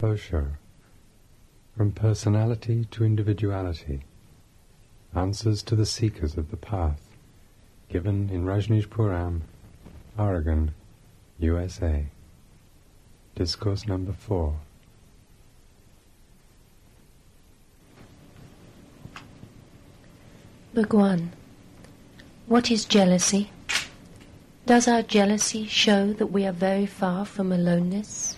Osho, From Personality to Individuality, Answers to the Seekers of the Path, given in Rajneeshpuram, Oregon, USA. Discourse number 4. Bhagwan, what is jealousy? Does our jealousy show that we are very far from aloneness?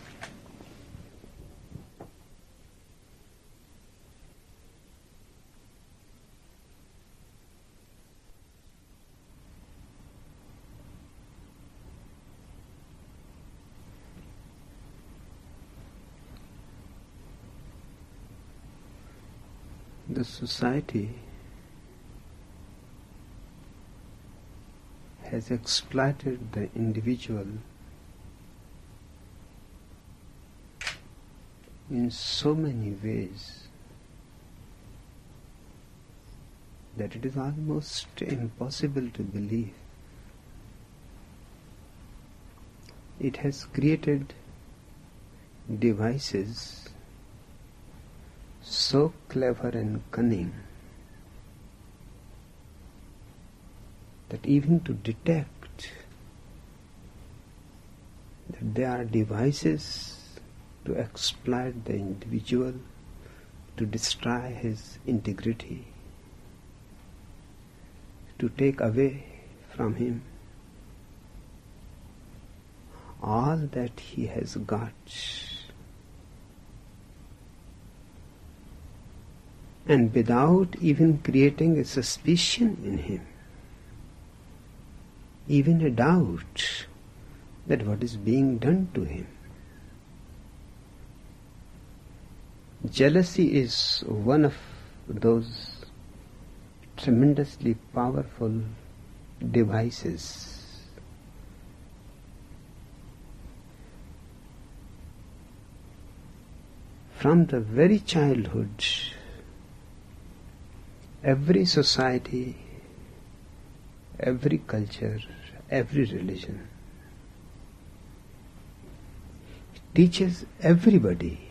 The society has exploited the individual in so many ways that it is almost impossible to believe. It has created devices so clever and cunning that even to detect that they are devices to exploit the individual, to destroy his integrity, to take away from him all that he has got, and without even creating a suspicion in him, even a doubt that what is being done to him. Jealousy is one of those tremendously powerful devices. From the very childhood, every society, every culture, every religion teaches everybody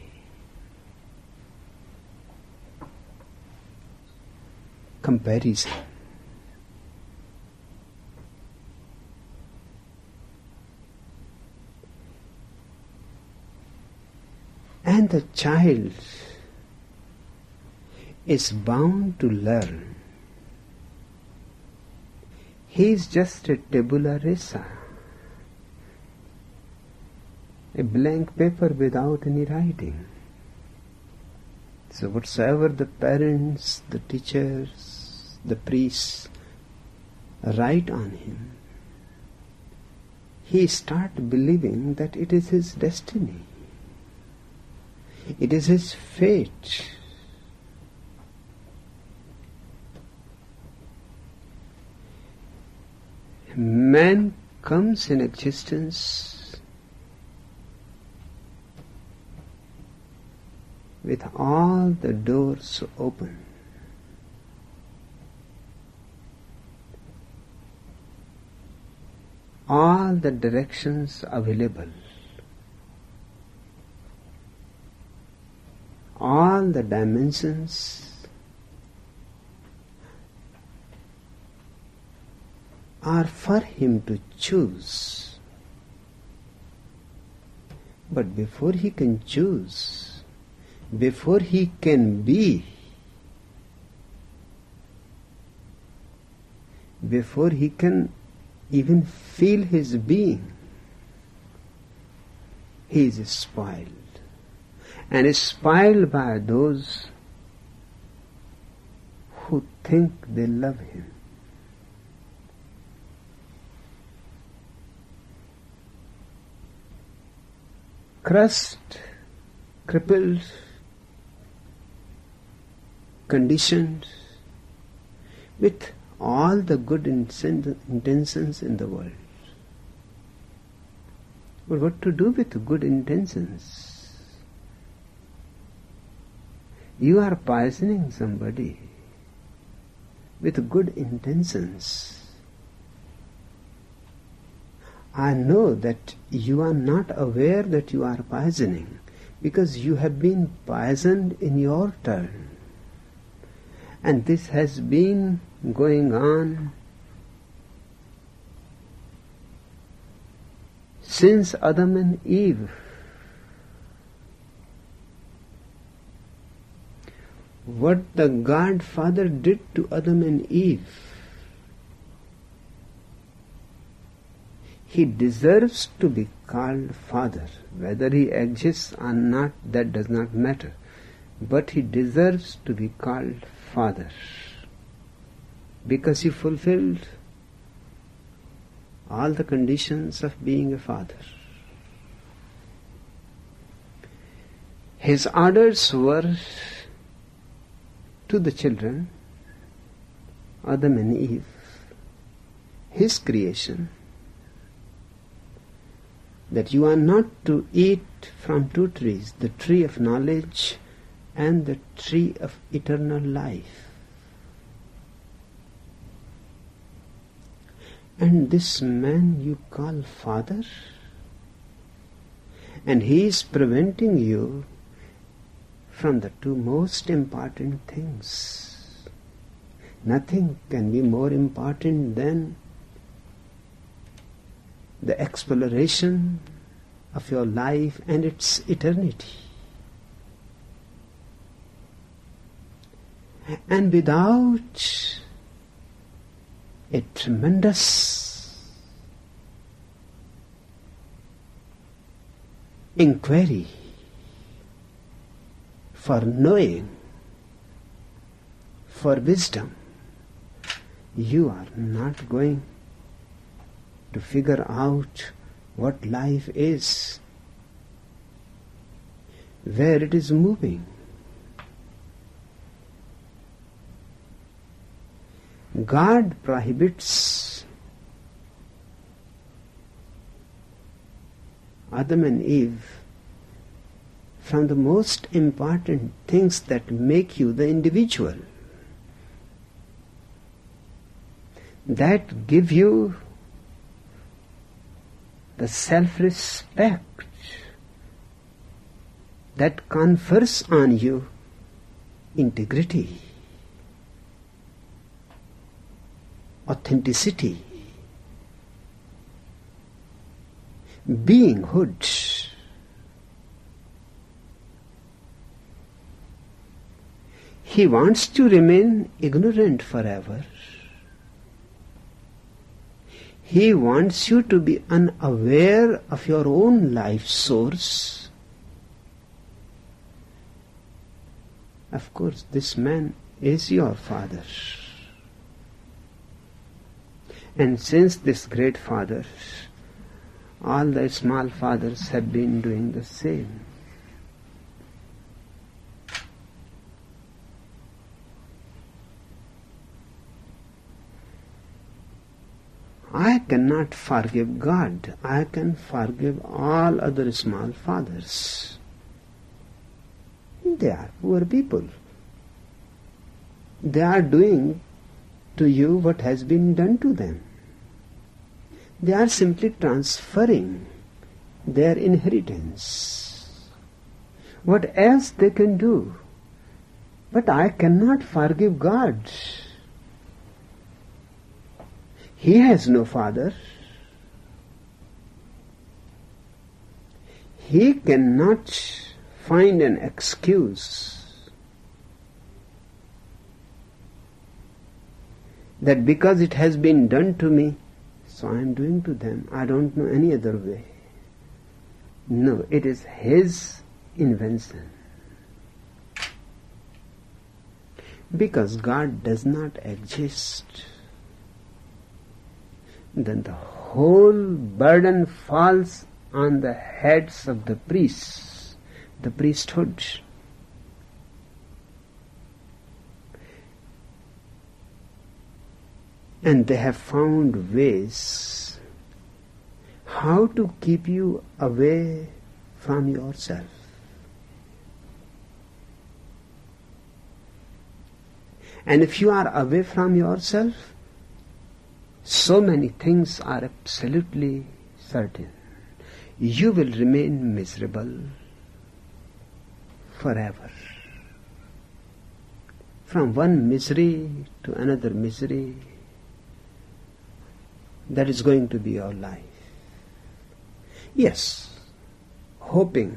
comparison. And the child is bound to learn. He is just a tabula rasa, a blank paper without any writing. So whatsoever the parents, the teachers, the priests write on him, he starts believing that it is his destiny. It is his fate. Man comes in existence with all the doors open. All the directions available. All the dimensions are for him to choose. But before he can choose, before he can be, before he can even feel his being, he is spoiled. And is spoiled by those who think they love him. Crushed, crippled, conditioned with all the good intentions in the world. But what to do with good intentions? You are poisoning somebody with good intentions. I know that you are not aware that you are poisoning, because you have been poisoned in your turn. And this has been going on since Adam and Eve. What the God Father did to Adam and Eve, he deserves to be called Father. Whether he exists or not, that does not matter. But he deserves to be called Father, because he fulfilled all the conditions of being a father. His orders were to the children, Adam and Eve, his creation, that you are not to eat from two trees, the tree of knowledge and the tree of eternal life. And this man you call Father, and he is preventing you from the two most important things. Nothing can be more important than the exploration of your life and its eternity. And without a tremendous inquiry for knowing, for wisdom, you are not going to figure out what life is, where it is moving. God prohibits Adam and Eve from the most important things that make you the individual, that give you the self-respect, that confers on you integrity, authenticity, beinghood. He wants to remain ignorant forever. He wants you to be unaware of your own life source. Of course, this man is your father. And since this great father, all the small fathers have been doing the same. I cannot forgive God. I can forgive all other small fathers. They are poor people. They are doing to you what has been done to them. They are simply transferring their inheritance. What else they can do? But I cannot forgive God. He has no father. He cannot find an excuse that because it has been done to me, so I am doing to them. I don't know any other way. No, it is his invention. Because God does not exist, then the whole burden falls on the heads of the priests, the priesthood. And they have found ways how to keep you away from yourself. And if you are away from yourself, so many things are absolutely certain. You will remain miserable. forever. From one misery to another misery, that is going to be your life. Yes, hoping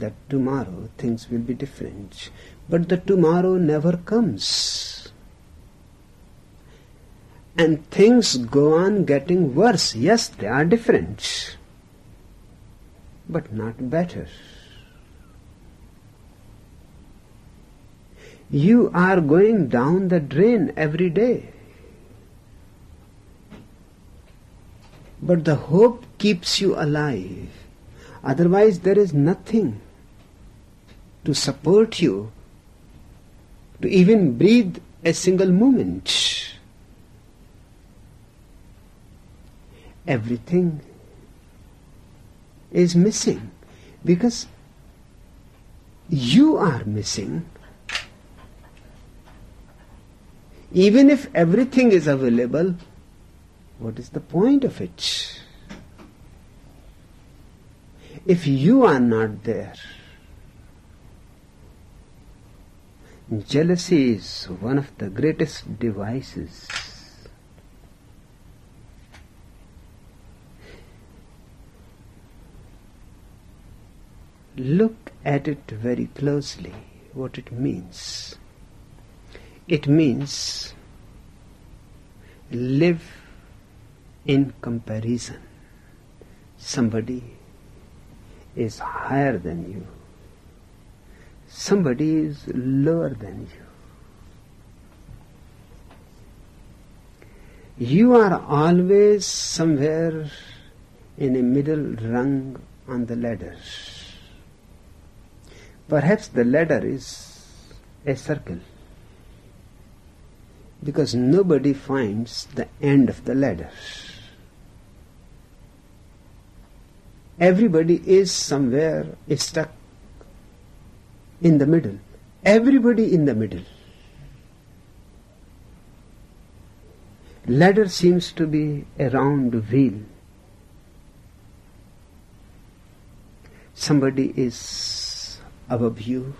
that tomorrow things will be different, but the tomorrow never comes. And things go on getting worse. Yes, they are different, but not better. You are going down the drain every day. But the hope keeps you alive. Otherwise there is nothing to support you to even breathe a single moment. Everything is missing because you are missing. Even if everything is available, what is the point of it? If you are not there, jealousy is one of the greatest devices. Look at it very closely, what it means. It means live in comparison. Somebody is higher than you. Somebody is lower than you. You are always somewhere in a middle rung on the ladder. Perhaps the ladder is a circle, because nobody finds the end of the ladder. Everybody is somewhere stuck in the middle. Everybody in the middle. Ladder seems to be a round wheel. Somebody is above you.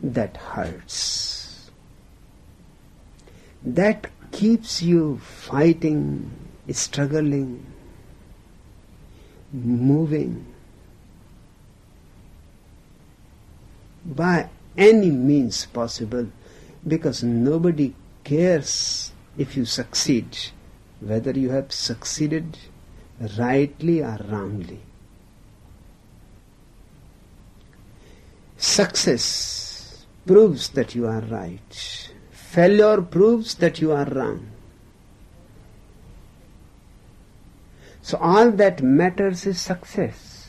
That hurts. That keeps you fighting, struggling, moving by any means possible, because nobody cares if you succeed, whether you have succeeded rightly or wrongly. Success proves that you are right. Failure proves that you are wrong. So all that matters is success.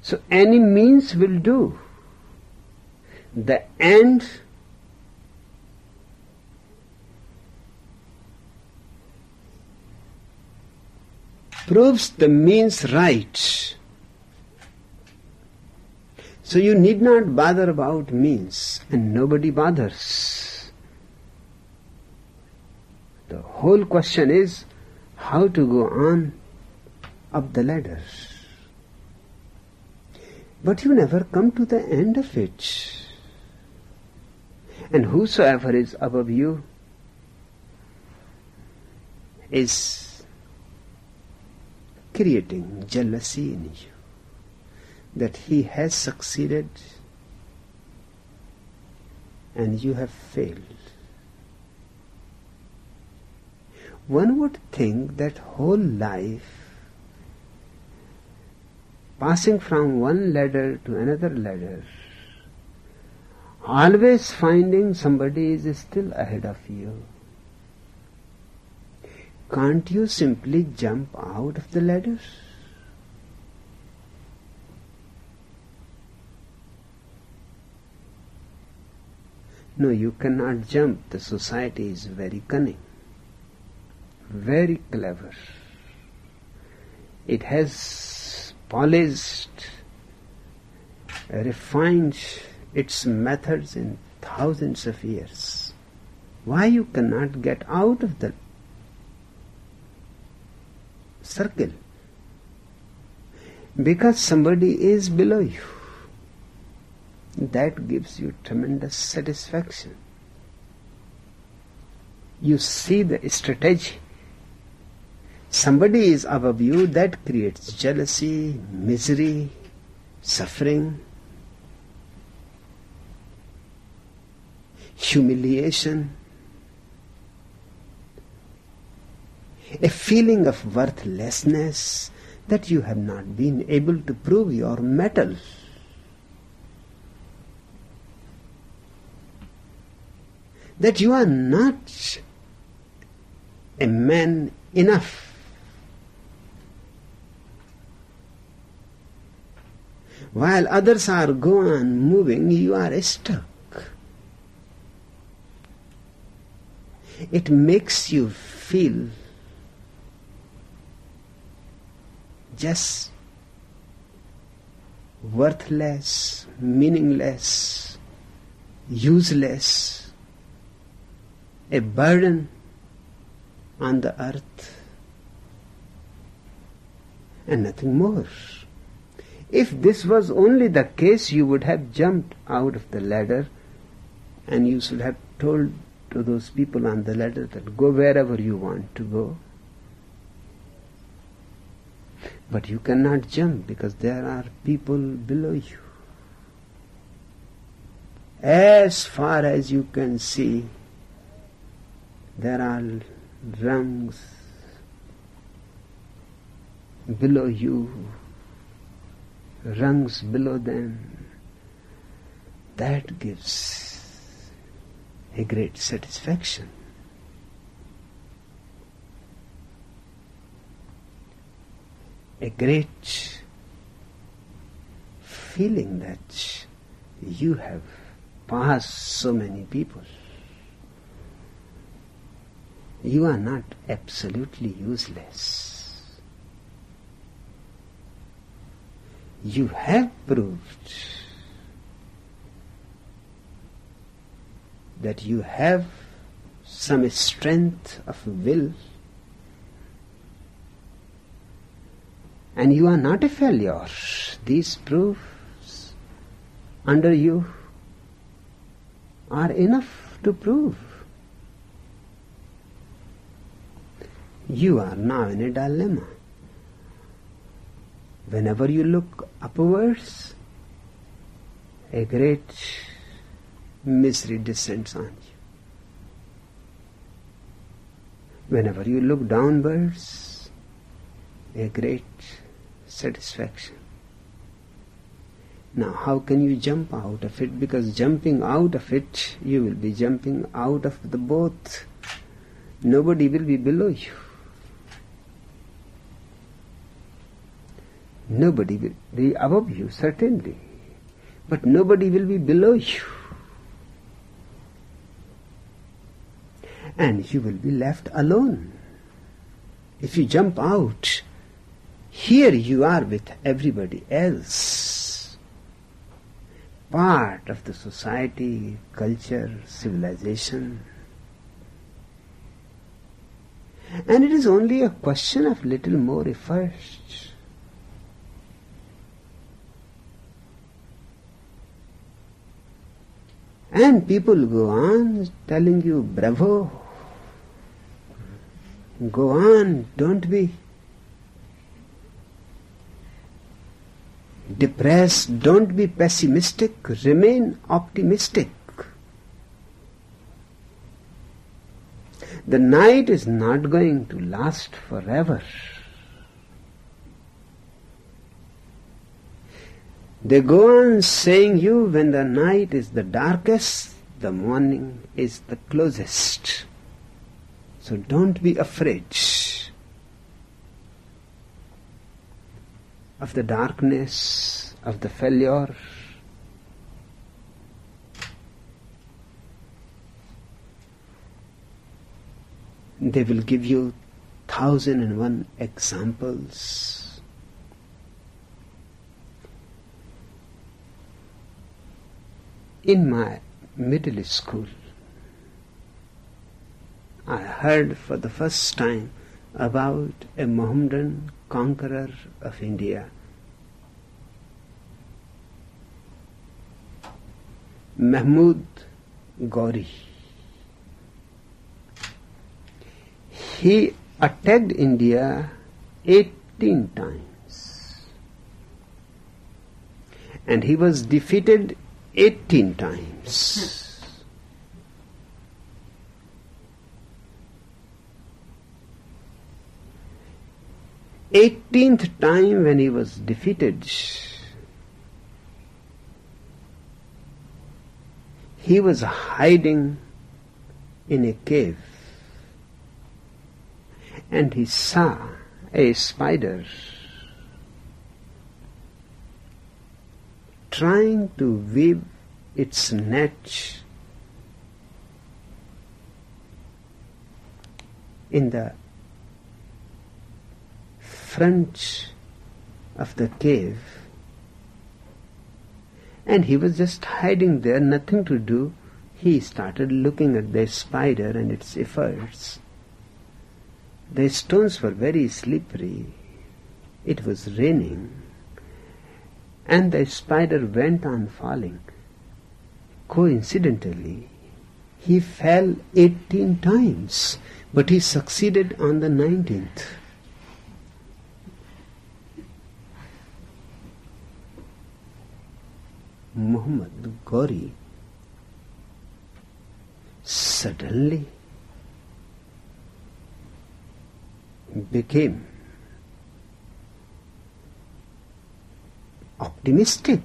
So any means will do. The end proves the means right. So you need not bother about means, and nobody bothers. The whole question is how to go on up the ladder. But you never come to the end of it. And whosoever is above you is creating jealousy in you, that he has succeeded and you have failed. One would think that whole life, passing from one ladder to another ladder, always finding somebody is still ahead of you. Can't you simply jump out of the ladder? No, you cannot jump. The society is very cunning, very clever. It has polished, refined its methods in thousands of years. Why you cannot get out of the circle? Because somebody is below you. that gives you tremendous satisfaction. You see the strategy. Somebody is above you, that creates jealousy, misery, suffering, humiliation, a feeling of worthlessness, that you have not been able to prove your mettle. That you are not a man enough. While others are go on moving, you are stuck. It makes you feel just worthless, meaningless, useless, a burden on the earth, and nothing more. If this was only the case, you would have jumped out of the ladder and you should have told to those people on the ladder that go wherever you want to go. But you cannot jump because there are people below you. As far as you can see, there are rungs below you, rungs below them. That gives a great satisfaction. A great feeling that you have passed so many people. You are not absolutely useless. You have proved that you have some strength of will, and you are not a failure. These proofs under you are enough to prove. You are now in a dilemma. Whenever you look upwards, a great misery descends on you. Whenever you look downwards, a great satisfaction. Now, how can you jump out of it? Because jumping out of it, you will be jumping out of the both. Nobody will be below you. Nobody will be above you, certainly. But nobody will be below you. And you will be left alone. If you jump out, here you are with everybody else. Part of the society, culture, civilization. And it is only a question of little more effort. And people go on telling you, bravo, go on, don't be depressed, don't be pessimistic, remain optimistic. The night is not going to last forever. They go on saying you, when the night is the darkest, the morning is the closest. So don't be afraid of the darkness, of the failure. They will give you 1,001 examples. In my middle school, I heard for the first time about a Mohammedan conqueror of India. Mahmud Ghori. He attacked India 18 times. And he was defeated 18 times. 18th time when he was defeated, he was hiding in a cave and he saw a spider trying to weave its net in the front of the cave, and he was just hiding there, nothing to do. He started looking at the spider and its efforts. The stones were very slippery. It was raining, and the spider went on falling. Coincidentally, he fell 18 times, but he succeeded on the 19th. Muhammad Ghori suddenly became optimistic.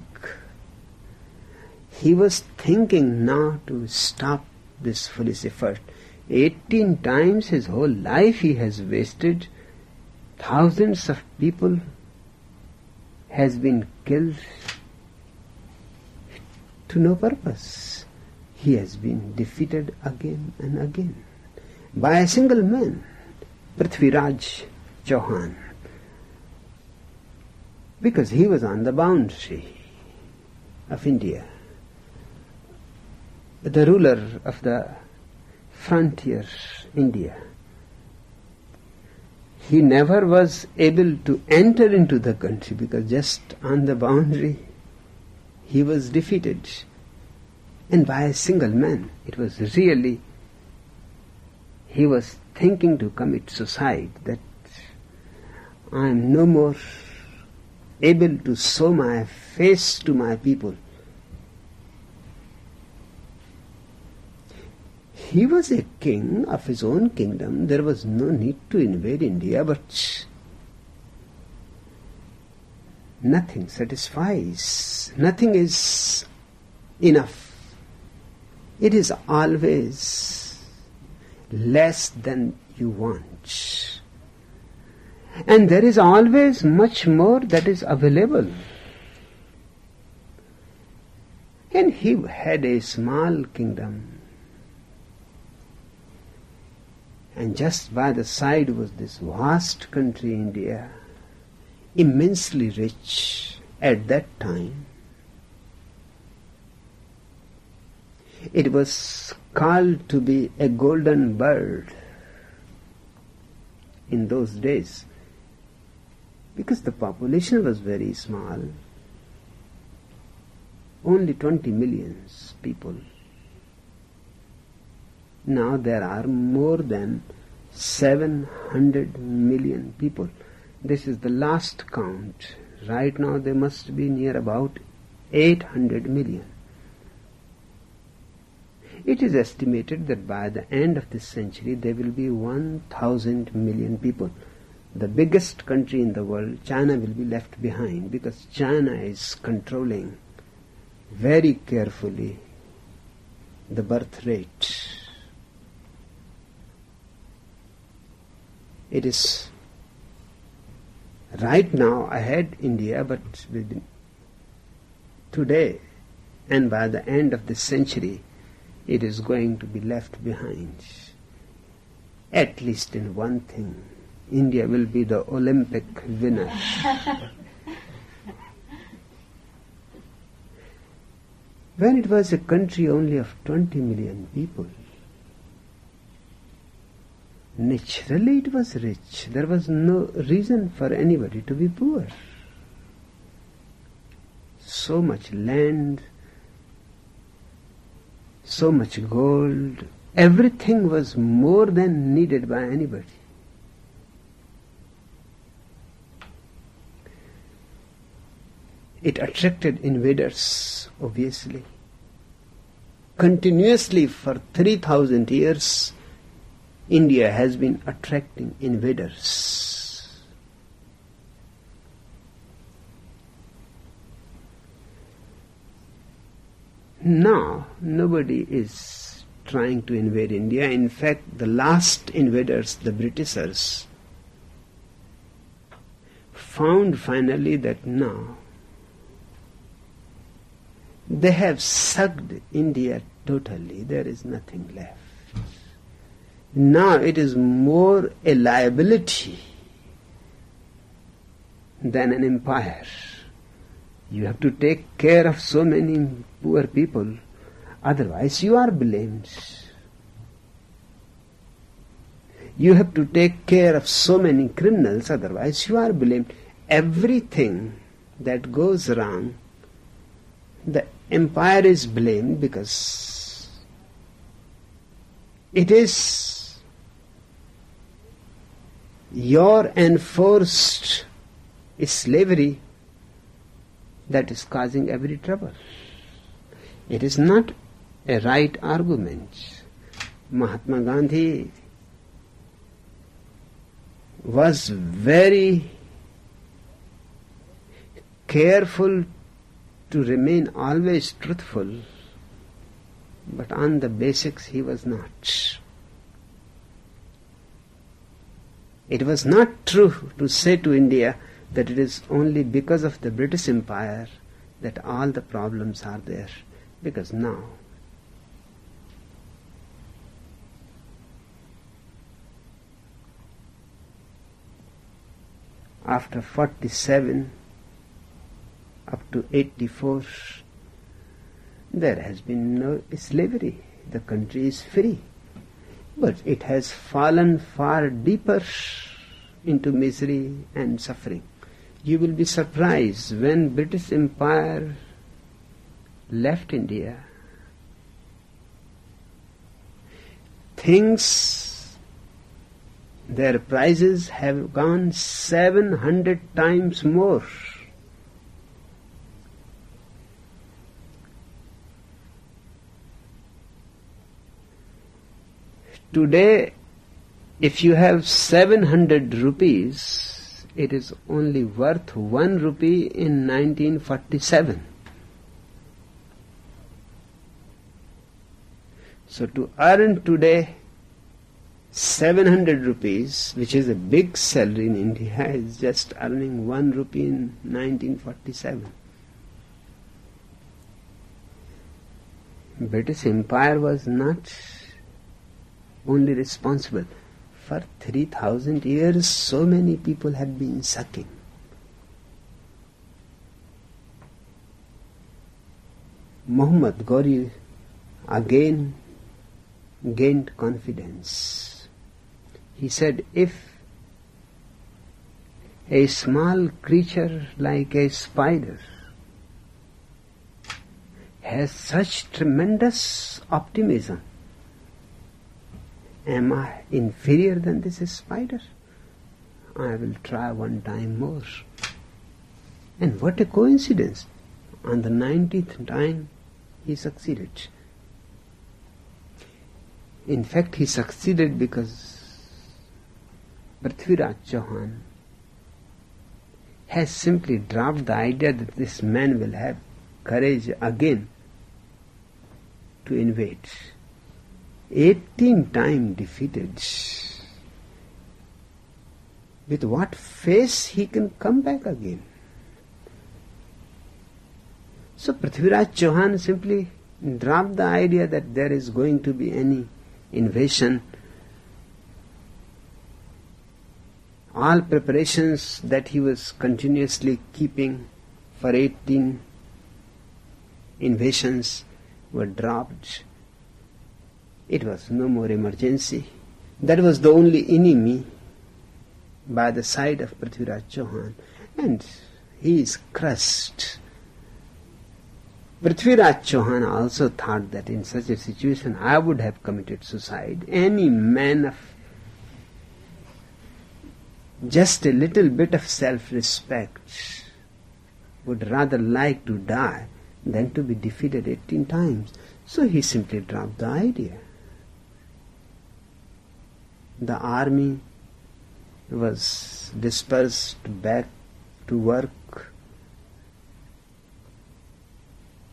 He was thinking now to stop this foolish effort. 18 times his whole life he has wasted. Thousands of people has been killed to no purpose. He has been defeated again and again by a single man, Prithviraj Chauhan, because he was on the boundary of India, the ruler of the frontier India. He never was able to enter into the country because just on the boundary he was defeated, and by a single man. It was really, he was thinking to commit suicide, that I am no more able to show my face to my people. He was a king of his own kingdom. There was no need to invade India, but nothing satisfies. Nothing is enough. It is always less than you want. And there is always much more that is available. And he had a small kingdom. And just by the side was this vast country, India, immensely rich at that time. It was called to be a golden bird in those days because the population was very small, only 20 million people. Now there are more than 700 million people. This is the last count. Right now there must be near about 800 million. It is estimated that by the end of this century there will be 1,000 million people. The biggest country in the world, China, will be left behind because China is controlling very carefully the birth rate. It is right now ahead India, but today and by the end of this century it is going to be left behind. At least in one thing, India will be the Olympic winner. When it was a country only of 20 million people, naturally it was rich. There was no reason for anybody to be poor. So much land, so much gold. Everything was more than needed by anybody. It attracted invaders, obviously. Continuously for 3,000 years, India has been attracting invaders. Now, nobody is trying to invade India. In fact, the last invaders, the Britishers, found finally that now they have sucked India totally. There is nothing left. Now it is more a liability than an empire. You have to take care of so many poor people, otherwise you are blamed. You have to take care of so many criminals, otherwise you are blamed. Everything that goes wrong, the empire is blamed because it is your enforced slavery that is causing every trouble. It is not a right argument. Mahatma Gandhi was very careful to remain always truthful, but on the basics he was not. It was not true to say to India that it is only because of the British Empire that all the problems are there, because now after 47 up to 84, there has been no slavery. The country is free. But it has fallen far deeper into misery and suffering. You will be surprised when British Empire left India. Their prices have gone 700 times more. Today, if you have 700 rupees, it is only worth 1 rupee in 1947. So to earn today 700 rupees, which is a big salary in India, is just earning 1 rupee in 1947. British Empire was not only responsible. For 3,000 years, so many people have been sucking. Muhammad Ghori again gained confidence. He said, if a small creature like a spider has such tremendous optimism, am I inferior than this spider? I will try one time more. And what a coincidence. On the 90th time, he succeeded. In fact, he succeeded because Prithviraj Chauhan has simply dropped the idea that this man will have courage again to invade. 18 times defeated. With what face he can come back again? So Prithviraj Chauhan simply dropped the idea that there is going to be any invasion. All preparations that he was continuously keeping for 18 invasions were dropped. It was no more emergency. That was the only enemy by the side of Prithviraj Chauhan, and he is crushed. Prithviraj Chauhan also thought that in such a situation I would have committed suicide. Any man of just a little bit of self-respect would rather like to die than to be defeated 18 times. So he simply dropped the idea. The army was dispersed back to work,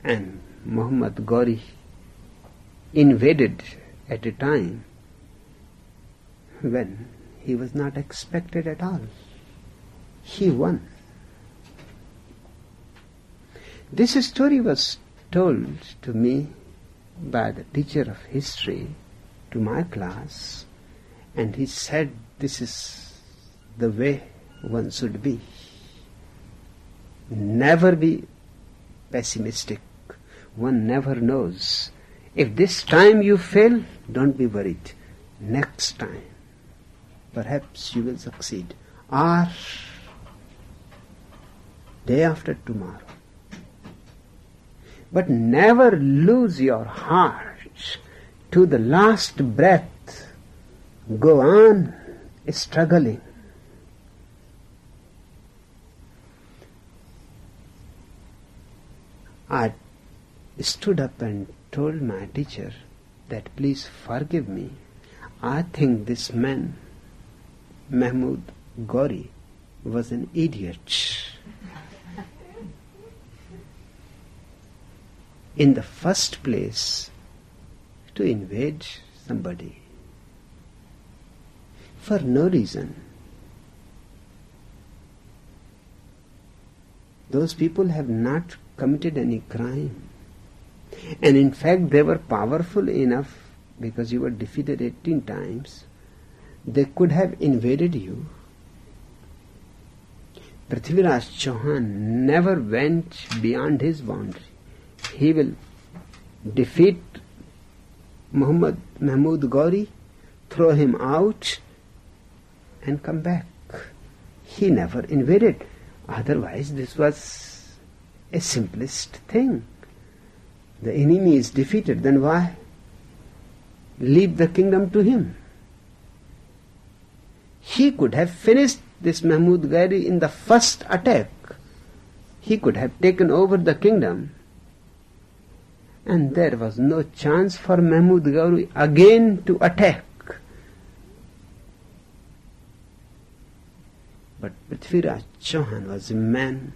and Muhammad Gauri invaded at a time when he was not expected at all. He won. This story was told to me by the teacher of history to my class, and he said this is the way one should be. Never be pessimistic. One never knows. If this time you fail, don't be worried. Next time, perhaps you will succeed. Or day after tomorrow. But never lose your heart to the last breath. Go on struggling. I stood up and told my teacher that please forgive me. I think this man, Mahmud Gauri, was an idiot. In the first place, to invade somebody for no reason. Those people have not committed any crime. And in fact, they were powerful enough, because you were defeated 18 times, they could have invaded you. Prithviraj Chauhan never went beyond his boundary. He will defeat Mahmud Gauri, throw him out, and come back. He never invaded. Otherwise, this was a simplest thing. The enemy is defeated, then why? Leave the kingdom to him. He could have finished this Mahmud Gauri in the first attack. He could have taken over the kingdom, and there was no chance for Mahmud Gauri again to attack. But Prithviraj Chauhan was a man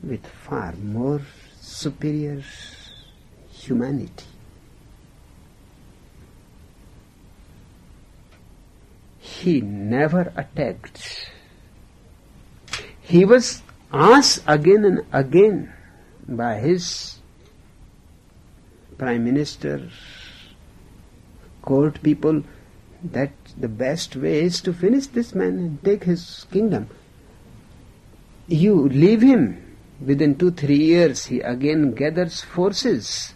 with far more superior humanity. He never attacked. He was asked again and again by his prime minister, court people, that the best way is to finish this man and take his kingdom. You leave him. Within 2-3 years, he again gathers forces.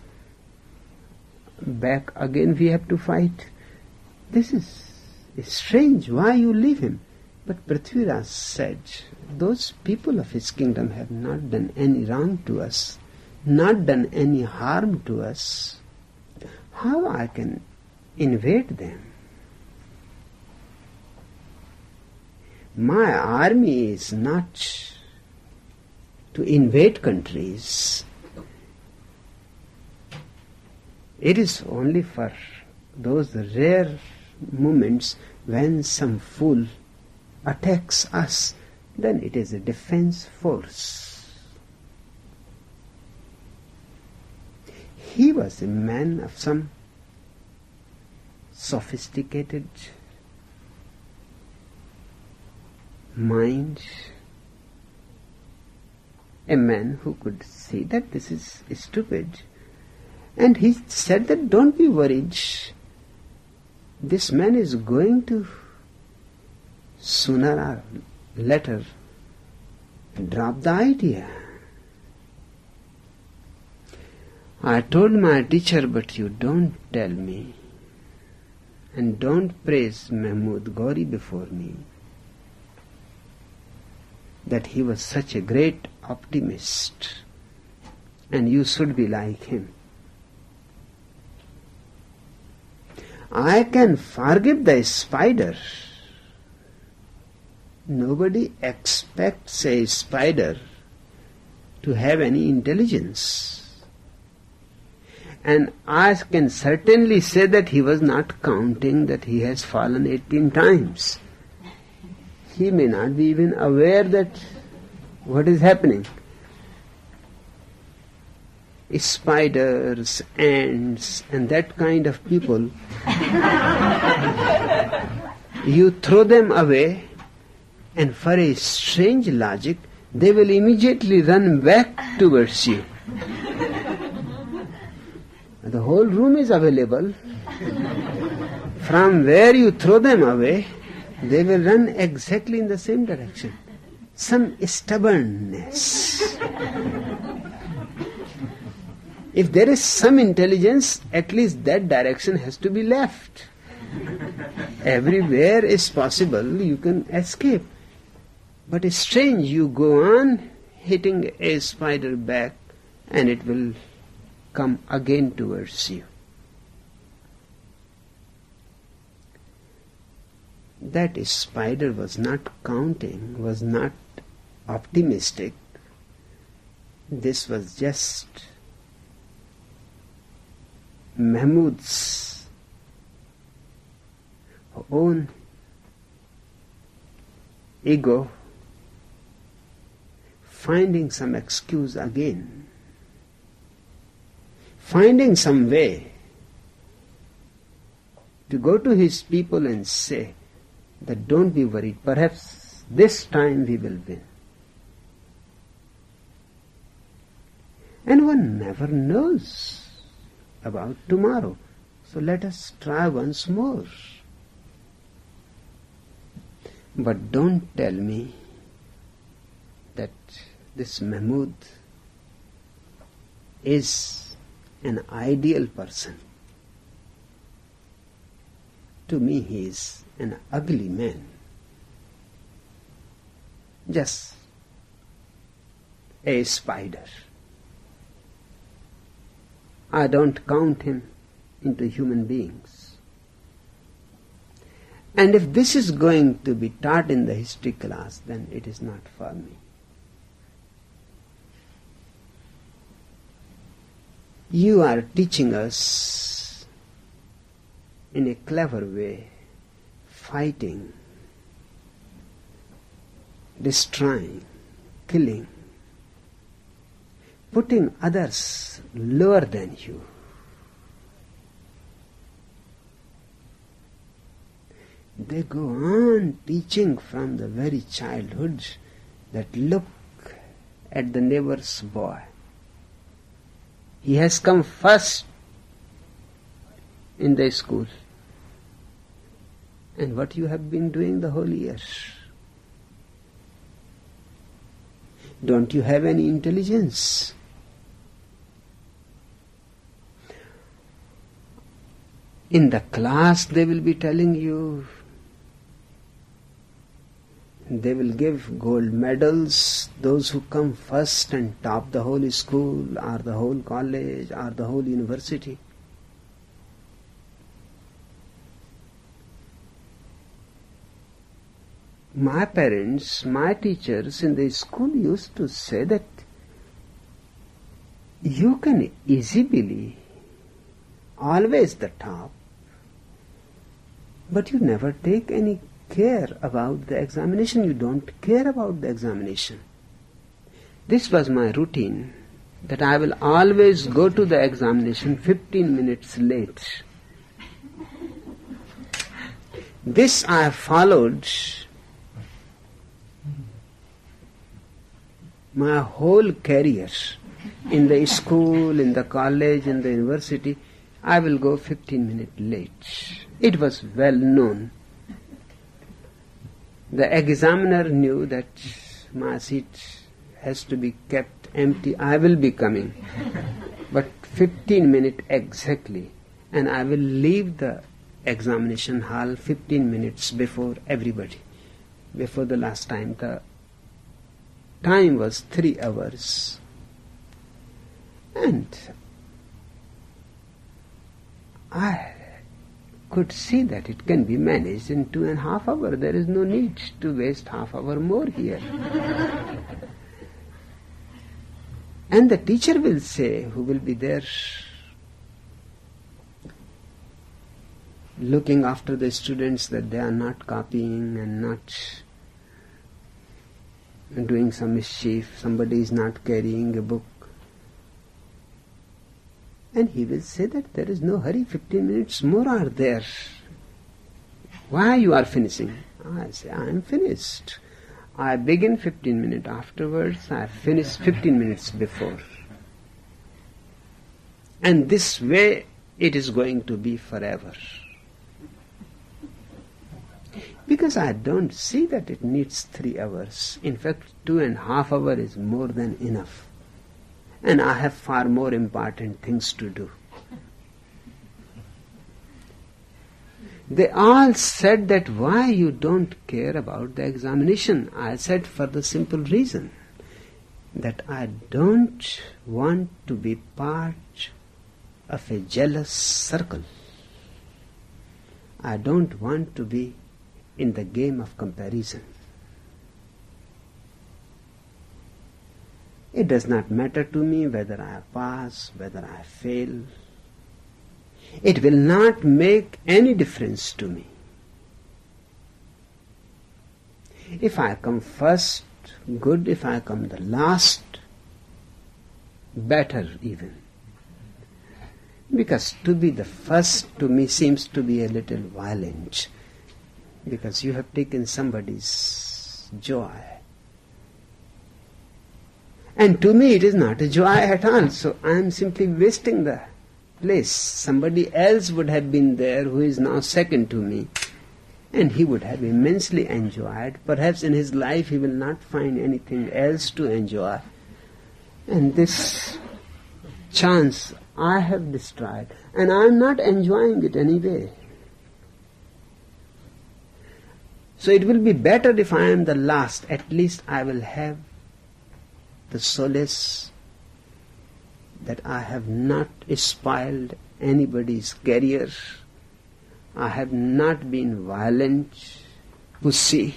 Back again we have to fight. This is strange. Why you leave him? But Prithviraj said, those people of his kingdom have not done any wrong to us, not done any harm to us. How I can invade them? My army is not to invade countries. It is only for those rare moments when some fool attacks us, then it is a defense force. He was a man of some sophisticated mind, a man who could see that this is stupid. And he said that don't be worried. This man is going to sooner or later drop the idea. I told my teacher, but you don't tell me, and don't praise Mahmud Gauri before me. that he was such a great optimist, and you should be like him. I can forgive the spider. Nobody expects a spider to have any intelligence. And I can certainly say that he was not counting that he has fallen 18 times. He may not be even aware that what is happening. Spiders, ants, and that kind of people, you throw them away, and for a strange logic, they will immediately run back towards you. The whole room is available. From where you throw them away, they will run exactly in the same direction. Some stubbornness. If there is some intelligence, at least that direction has to be left. Everywhere is possible, you can escape. But it's strange, you go on hitting a spider back and it will come again towards you. That spider was not counting, was not optimistic. This was just Mahmud's own ego finding some excuse again, finding some way to go to his people and say that don't be worried, perhaps this time we will win. And one never knows about tomorrow, so let us try once more. But don't tell me that this Mahmud is an ideal person. To me he is an ugly man. Just a spider. I don't count him into human beings. And if this is going to be taught in the history class, then it is not for me. You are teaching us in a clever way, fighting, destroying, killing, putting others lower than you. They go on teaching from the very childhood that look at the neighbor's boy. He has come first in the school. And what you have been doing the whole year? Don't you have any intelligence? In the class they will be telling you, they will give gold medals, those who come first and top the whole school or the whole college or the whole university. My parents, my teachers in the school used to say that you can easily always the top, but you never take any care about the examination. You don't care about the examination. This was my routine, that I will always go to the examination 15 minutes late. This I have followed my whole career. In the school, in the college, in the university, I will go 15 minutes late. It was well known. The examiner knew that my seat has to be kept empty. I will be coming, but 15 minutes exactly, and I will leave the examination hall 15 minutes before everybody, before the last time the time was 3 hours. And I could see that it can be managed in 2.5 hours. There is no need to waste half hour more here. And the teacher will say, who will be there looking after the students, that they are not copying and not doing some mischief, somebody is not carrying a book. And he will say that there is no hurry, 15 minutes more are there. Why you are finishing? I say, I am finished. I begin 15 minutes afterwards, I finish 15 minutes before. And this way it is going to be forever. Because I don't see that it needs 3 hours. In fact, 2.5 hours is more than enough. And I have far more important things to do. They all said that why you don't care about the examination. I said for the simple reason that I don't want to be part of a jealous circle. I don't want to be in the game of comparison. It does not matter to me whether I pass, whether I fail. It will not make any difference to me. If I come first, good. If I come the last, better even. Because to be the first to me seems to be a little violent. Because you have taken somebody's joy. And to me it is not a joy at all. So I am simply wasting the place. Somebody else would have been there who is now second to me. And he would have immensely enjoyed. Perhaps in his life he will not find anything else to enjoy. And this chance I have destroyed. And I am not enjoying it anyway. So it will be better if I am the last. At least I will have the solace that I have not spoiled anybody's career. I have not been violent, pussy.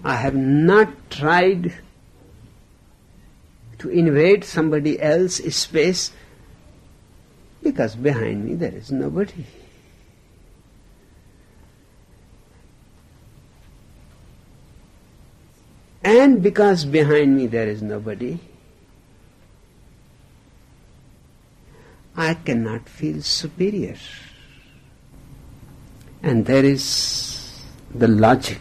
I have not tried to invade somebody else's space, because behind me there is nobody. And because behind me there is nobody, I cannot feel superior. And there is the logic,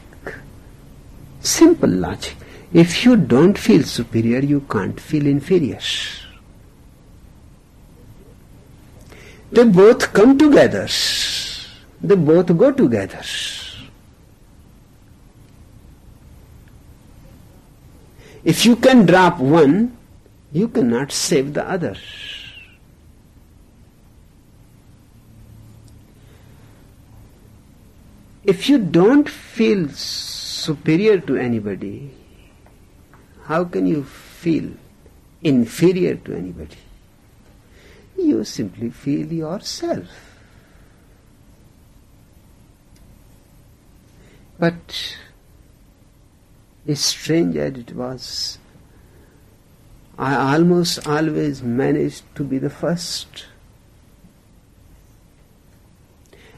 simple logic. If you don't feel superior, you can't feel inferior. They both come together. They both go together. If you can drop one, you cannot save the other. If you don't feel superior to anybody, how can you feel inferior to anybody? You simply feel yourself. But strange as it was, I almost always managed to be the first.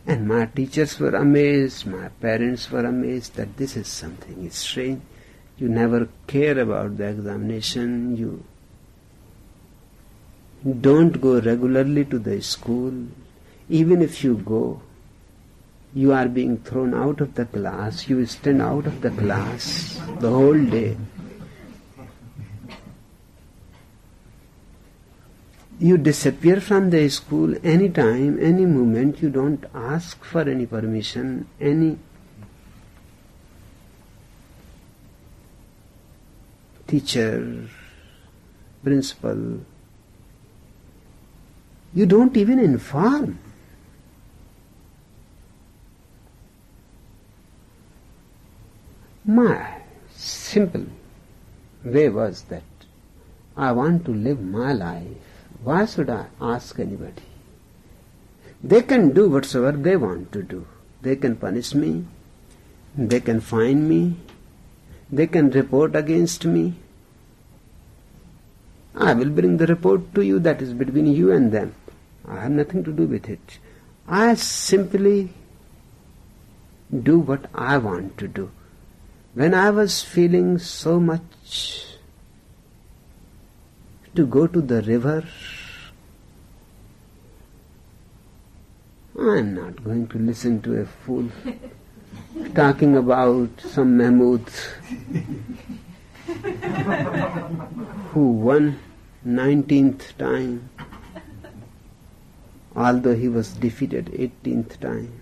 And my teachers were amazed, my parents were amazed that this is something strange. You never care about the examination, you don't go regularly to the school. Even if you go, you are being thrown out of the class, you stand out of the class the whole day. You disappear from the school any time, any moment, you don't ask for any permission, any teacher, principal. You don't even inform. My simple way was that I want to live my life. Why should I ask anybody? They can do whatsoever they want to do. They can punish me, they can fine me, they can report against me. I will bring the report to you. That is between you and them. I have nothing to do with it. I simply do what I want to do. When I was feeling so much to go to the river, I am not going to listen to a fool talking about some Mahmud who won 19th time, although he was defeated 18th time.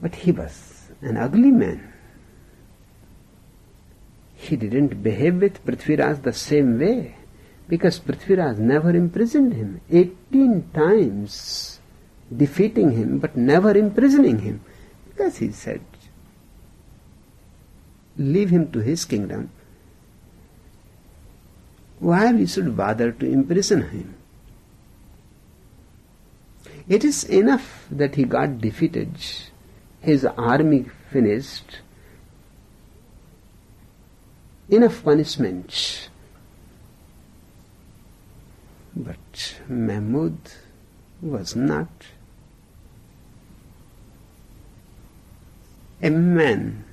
But he was an ugly man. He didn't behave with Prithviraj the same way, because Prithviraj never imprisoned him. 18 times defeating him, but never imprisoning him. Because he said, leave him to his kingdom. Why we should bother to imprison him? It is enough that he got defeated, his army finished, enough punishment. But Mahmud was not a man.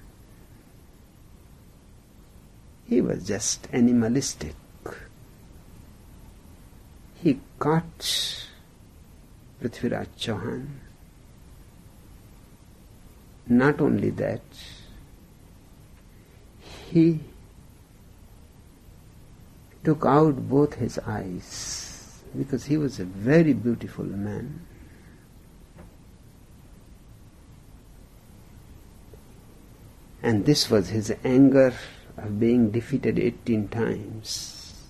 He was just animalistic. He caught Prithviraj Chauhan. Not only that, he took out both his eyes, because he was a very beautiful man. And this was his anger of being defeated 18 times.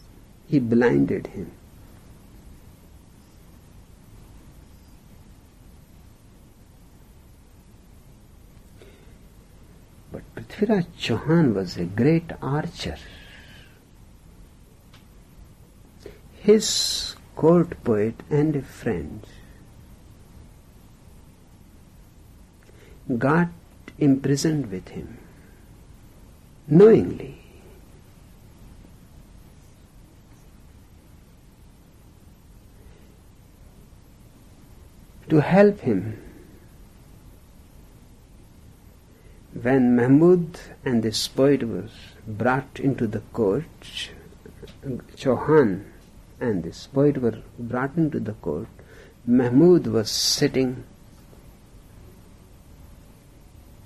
He blinded him. But Prithviraj Chauhan was a great archer. His court poet and a friend got imprisoned with him, knowingly. To help him, when Mahmud and this poet were brought into the court, Chauhan and this poet were brought into the court, Mahmud was sitting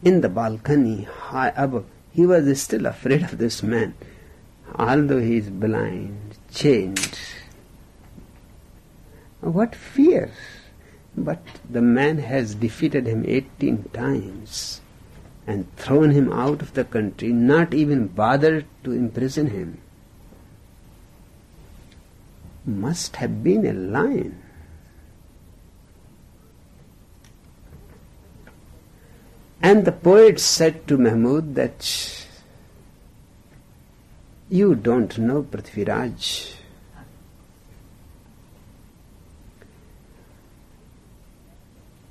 in the balcony high above. He was still afraid of this man, although he is blind, chained. What fear! But the man has defeated him 18 times and thrown him out of the country, not even bothered to imprison him. Must have been a lion. And the poet said to Mahmud that, you don't know Prithviraj.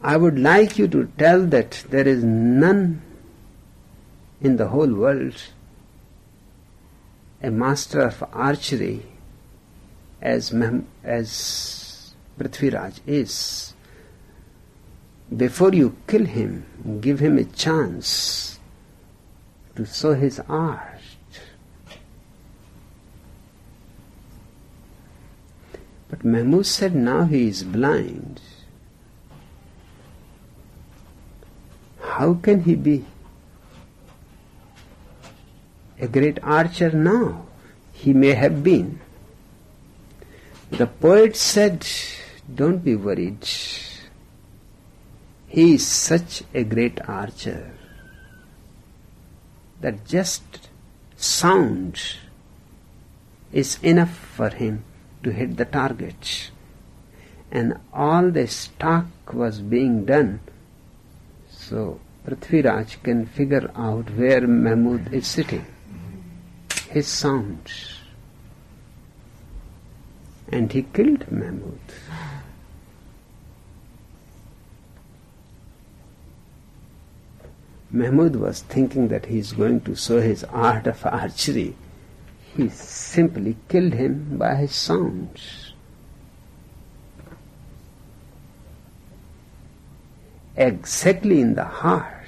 I would like you to tell that there is none in the whole world a master of archery as Prithviraj is. Before you kill him, give him a chance to show his art. But Mahmud said, now he is blind. How can he be a great archer now? He may have been. The poet said, don't be worried. He is such a great archer that just sound is enough for him to hit the target. and all the stock was being done. So Prithviraj can figure out where Mahmud is sitting, his sound. And he killed Mahmud. Mahmud was thinking that he is going to show his art of archery. He simply killed him by his sound. Exactly in the heart.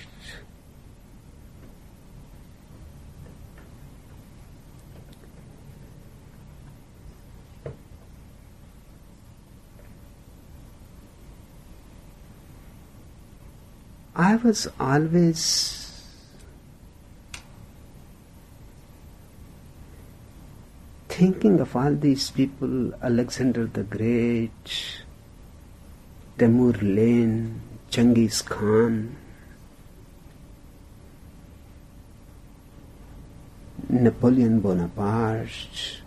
I was always thinking of all these people, Alexander the Great, Temur Lane, Genghis Khan, Napoleon Bonaparte.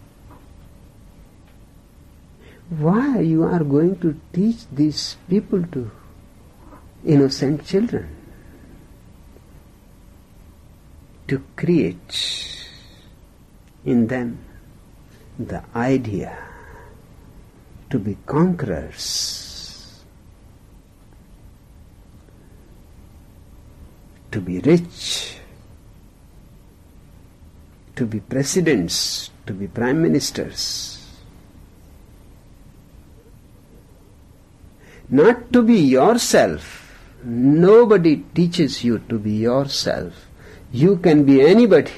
Why you are going to teach these people to innocent children? To create in them the idea to be conquerors, to be rich, to be presidents, to be prime ministers. Not to be yourself. Nobody teaches you to be yourself. You can be anybody,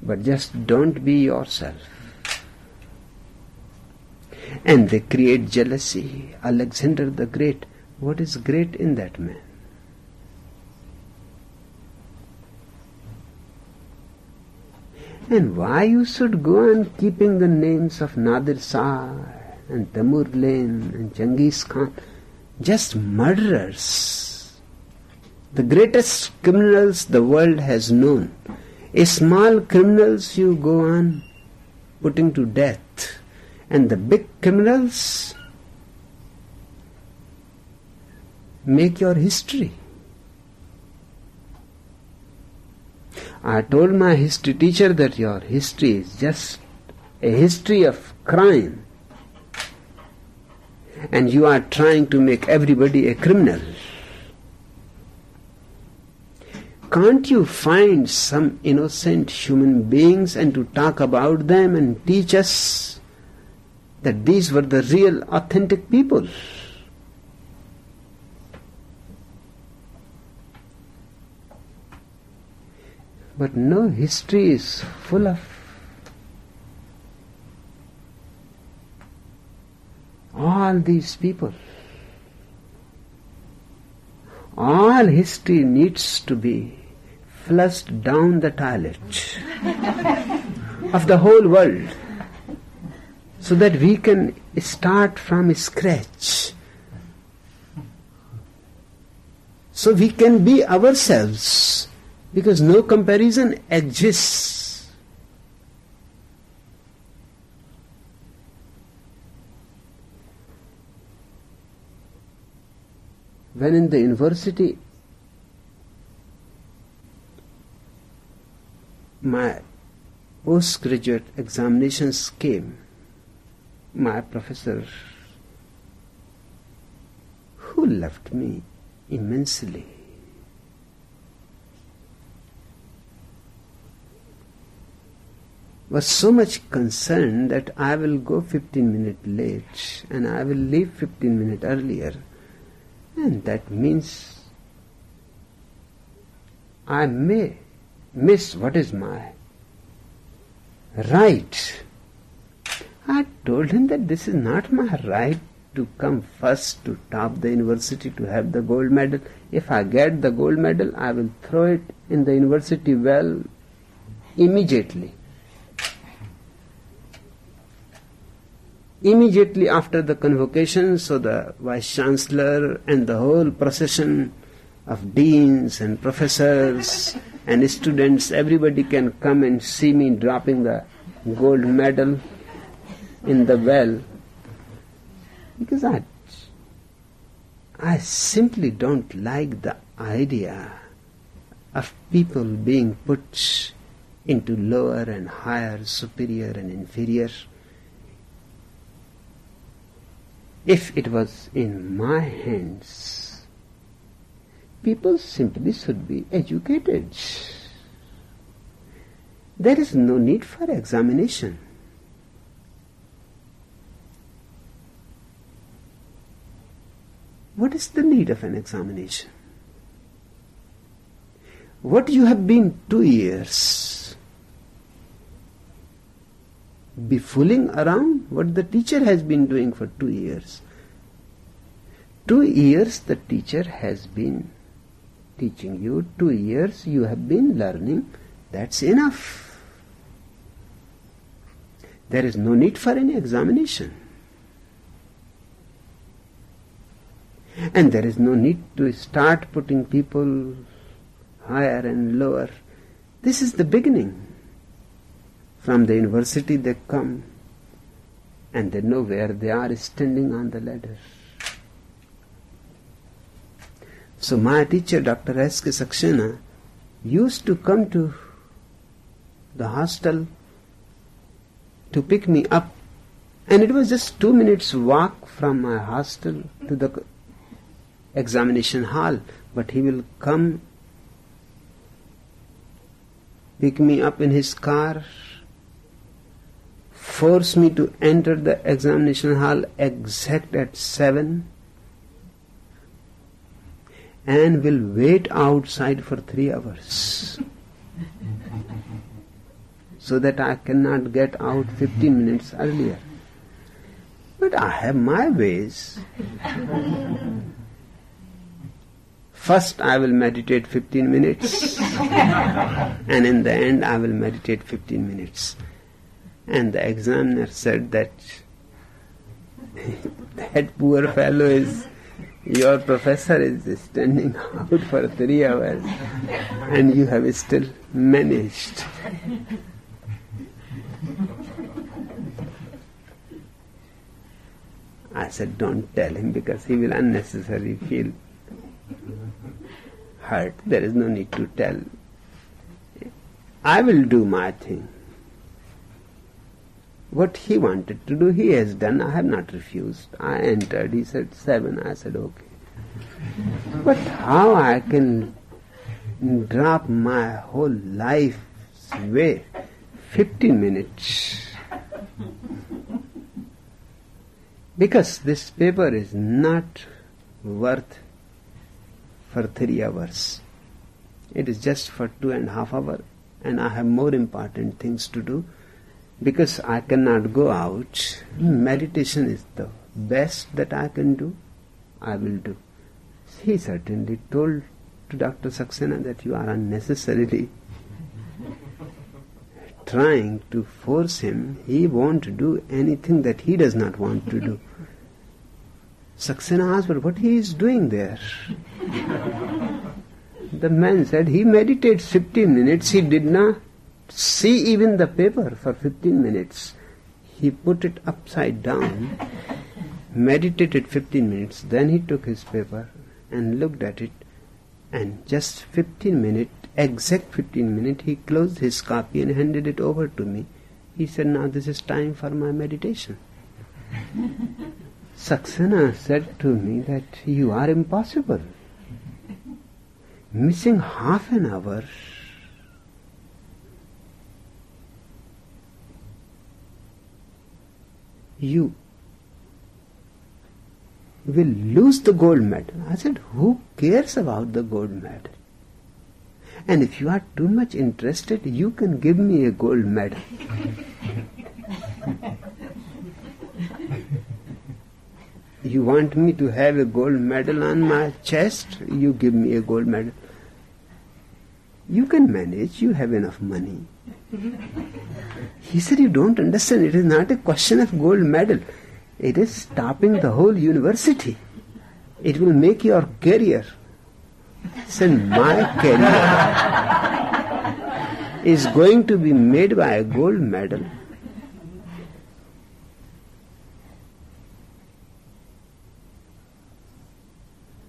but just don't be yourself. And they create jealousy. Alexander the Great, what is great in that man? And why you should go on keeping the names of Nadir Shah and Temur Lane and Genghis Khan? Just murderers, the greatest criminals the world has known. Small criminals you go on putting to death, and the big criminals make your history. I told my history teacher that your history is just a history of crime, and you are trying to make everybody a criminal. Can't you find some innocent human beings and to talk about them and teach us that these were the real, authentic people? But no, history is full of all these people. All history needs to be flushed down the toilet of the whole world, so that we can start from scratch. So we can be ourselves, because no comparison exists. When in the university, my postgraduate examinations came, my professor, who loved me immensely, was so much concerned that I will go 15 minutes late and I will leave 15 minutes earlier. And that means I may miss what is my right. I told him that this is not my right to come first to top the university to have the gold medal. If I get the gold medal, I will throw it in the university well immediately. Immediately after the convocation, so the Vice-Chancellor and the whole procession of deans and professors and students, everybody can come and see me dropping the gold medal in the well. Because I simply don't like the idea of people being put into lower and higher, superior and inferior. If it was in my hands, people simply should be educated. There is no need for examination. What is the need of an examination? What you have been 2 years be fooling around, what the teacher has been doing for 2 years. 2 years the teacher has been teaching you, 2 years you have been learning, that's enough. There is no need for any examination. And there is no need to start putting people higher and lower. This is the beginning. From the university they come and they know where they are standing on the ladder. So my teacher, Dr. S.K. Saxena, used to come to the hostel to pick me up, and it was just 2 minutes walk from my hostel to the examination hall, but he will come, pick me up in his car, force me to enter the examination hall exact at 7, and will wait outside for 3 hours so that I cannot get out 15 minutes earlier. But I have my ways. First I will meditate 15 minutes and in the end I will meditate 15 minutes. And the examiner said that that poor fellow is, your professor is standing out for 3 hours and you have still managed. I said, don't tell him because he will unnecessarily feel hurt. There is no need to tell. I will do my thing. What he wanted to do, he has done. I have not refused. I entered. He said 7. I said okay. But how I can drop my whole life's way 15 minutes? Because this paper is not worth for 3 hours. It is just for 2.5 hours, and I have more important things to do. Because I cannot go out, meditation is the best that I can do, I will do. He certainly told to Dr. Saxena that you are unnecessarily trying to force him. He won't do anything that he does not want to do. Saxena asked, but what he is doing there? The man said, he meditates 15 minutes, he did not see even the paper for 15 minutes. He put it upside down, meditated 15 minutes, then he took his paper and looked at it, and just 15 minutes, exact 15 minutes, he closed his copy and handed it over to me. He said, now this is time for my meditation. Saxena said to me that you are impossible. Missing half an hour, you will lose the gold medal. I said, who cares about the gold medal? And if you are too much interested, you can give me a gold medal. You want me to have a gold medal on my chest? You give me a gold medal. You can manage, you have enough money. He said, you don't understand, it is not a question of gold medal. It is stopping the whole university. It will make your career. I said, my career is going to be made by a gold medal.